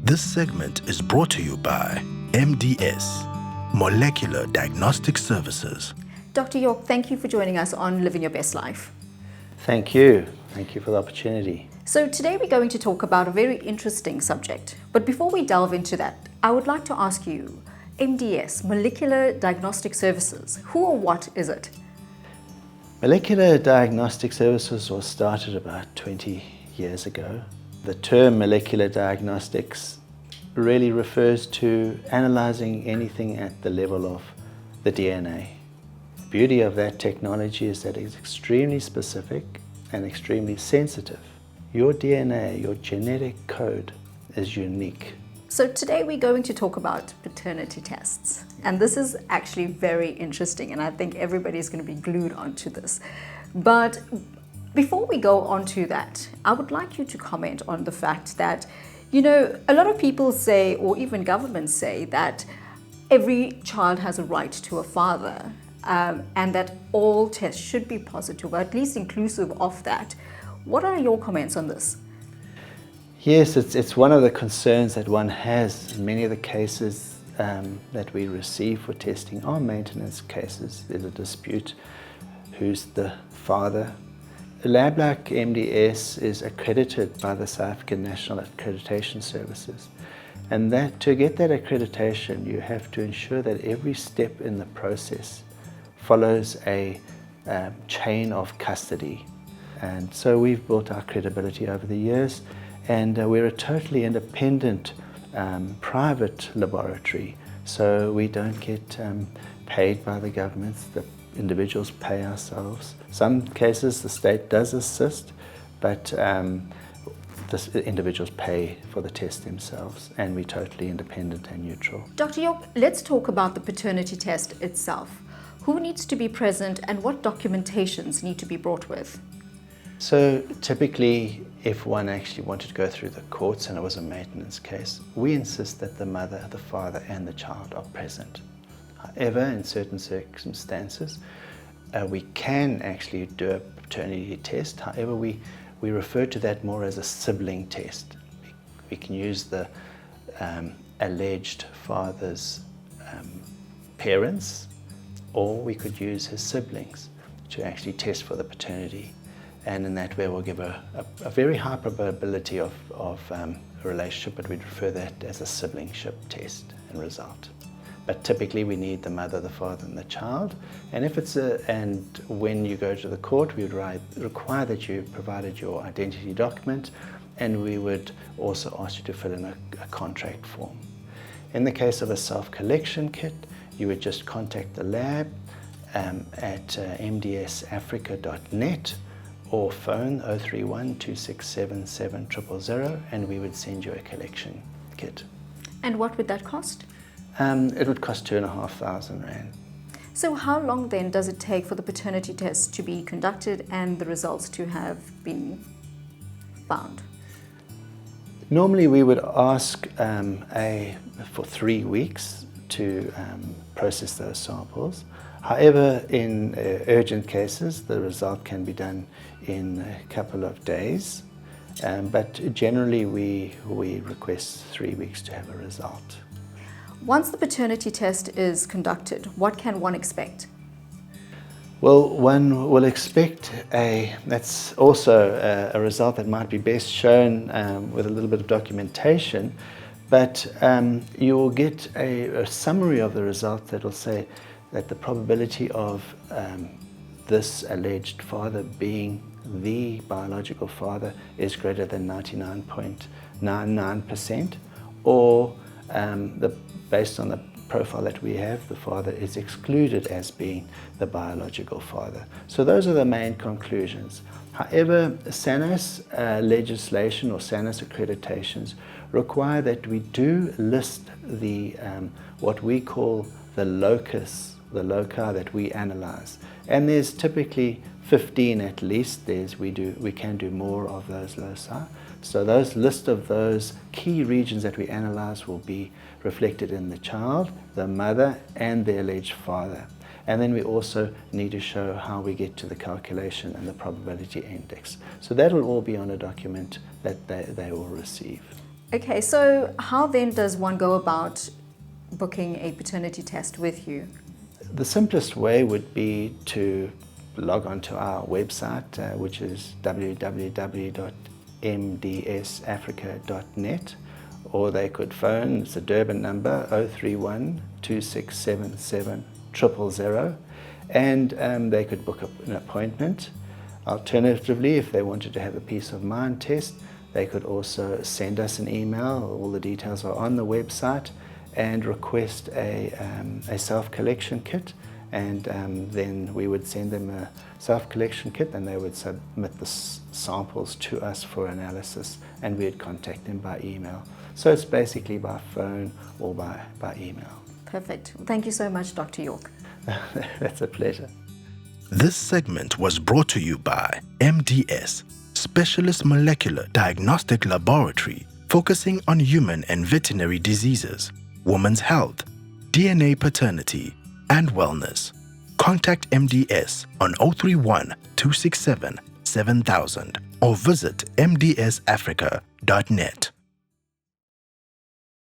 This segment is brought to you by MDS, Molecular Diagnostic Services. Dr. York, thank you for joining us on Living Your Best Life. Thank you. Thank you for the opportunity. So today we're going to talk about a very interesting subject. But before we delve into that, I would like to ask you, MDS, Molecular Diagnostic Services, who or what is it? Molecular Diagnostic Services was started about 20 years ago. The term molecular diagnostics really refers to analyzing anything at the level of the DNA. The beauty of that technology is that it's extremely specific and extremely sensitive. Your DNA, your genetic code, is unique. So today we're going to talk about paternity tests. And this is actually very interesting, and I think everybody's going to be glued onto this. But before we go on to that, I would like you to comment on the fact that, a lot of people say, or even governments say, that every child has a right to a father, and that all tests should be positive, or at least inclusive of that. What are your comments on this? Yes, it's one of the concerns that one has. In many of the cases that we receive for testing are maintenance cases. There's a dispute who's the father. A lab like MDS is accredited by the South African National Accreditation Services. And that to get that accreditation, you have to ensure that every step in the process follows a chain of custody. And so we've built our credibility over the years, and we're a totally independent private laboratory. So we don't get paid by the governments. The individuals pay ourselves. Some cases the state does assist, but the individuals pay for the test themselves, and we're totally independent and neutral. Dr. York, let's talk about the paternity test itself. Who needs to be present and what documentations need to be brought with? So typically, if one actually wanted to go through the courts and it was a maintenance case, we insist that the mother, the father and the child are present. However, in certain circumstances, we can actually do a paternity test. However, we refer to that more as a sibling test. We can use the alleged father's parents, or we could use his siblings to actually test for the paternity. And in that way, we'll give a very high probability of a relationship, but we'd refer that as a siblingship test and result. But typically, we need the mother, the father, and the child. And when you go to the court, we would require that you provided your identity document, and we would also ask you to fill in a contract form. In the case of a self-collection kit, you would just contact the lab at mdsafrica.net or phone 031 267 7000, and we would send you a collection kit. And what would that cost? It would cost 2,500 Rand. So how long then does it take for the paternity test to be conducted and the results to have been found? Normally we would ask for 3 weeks to process those samples. However, in urgent cases, the result can be done in a couple of days. But generally we request 3 weeks to have a result. Once the paternity test is conducted, what can one expect? Well, one will expect that's also a result that might be best shown with a little bit of documentation, but you will get a summary of the result that will say that the probability of this alleged father being the biological father is greater than 99.99%, or based on the profile that we have, the father is excluded as being the biological father. So those are the main conclusions. However, SANOS legislation or SANOS accreditations require that we do list the what we call the locus, the loci that we analyze. And there's typically 15 at least. We can do more of those loci. So those list of those key regions that we analyze will be reflected in the child, the mother, and the alleged father. And then we also need to show how we get to the calculation and the probability index. So that will all be on a document that they will receive. Okay, so how then does one go about booking a paternity test with you? The simplest way would be to log onto our website, which is www.mdsafrica.net, or they could phone, it's a Durban number, 031 2677 000, and they could book an appointment. Alternatively, if they wanted to have a peace of mind test, they could also send us an email, all the details are on the website, and request a self-collection kit, and then we would send them a self-collection kit and they would submit the samples to us for analysis, and we'd contact them by email. So it's basically by phone or by email. Perfect. Thank you so much, Dr. York. That's a pleasure. This segment was brought to you by MDS, Specialist Molecular Diagnostic Laboratory, focusing on human and veterinary diseases, women's health, DNA paternity, and wellness. Contact MDS on 031 267 7000 or visit mdsafrica.net.